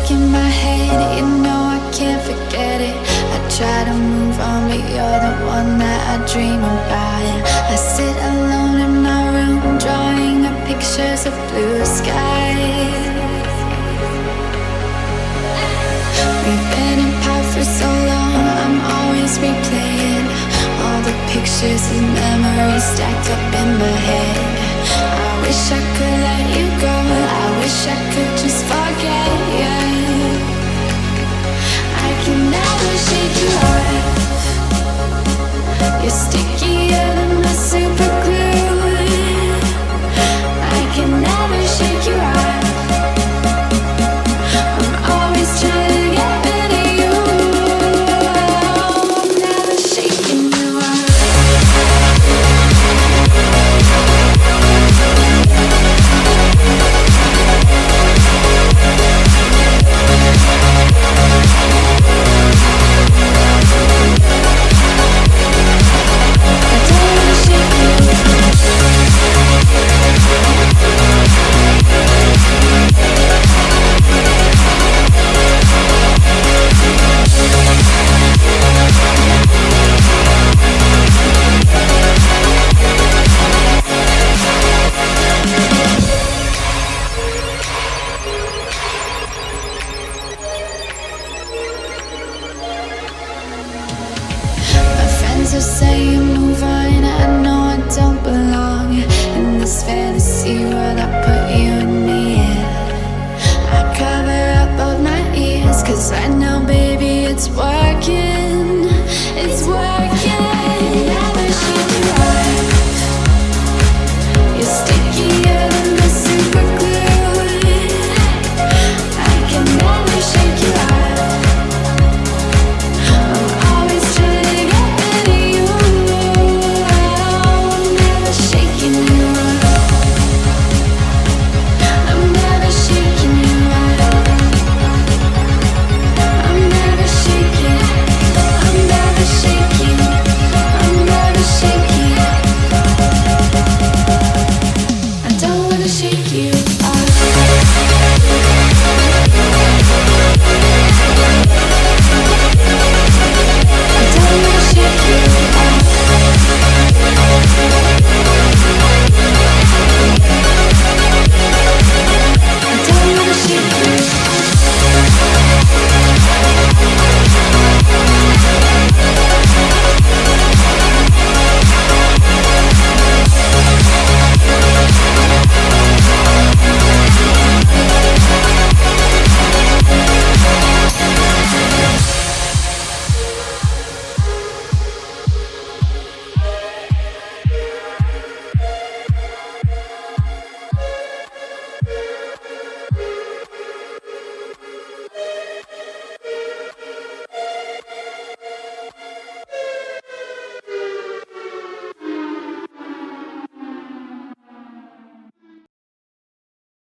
stuck in my head, you know I can't forget it. I try to move on, but you're the one that I dream about. I sit alone in my room, drawing up pictures of blue skies. We've been apart for so long, I'm always replaying all the pictures and memories stacked up in my head. I wish I could let you go, I wish I could just forget you. I can never shake you off, you're stickier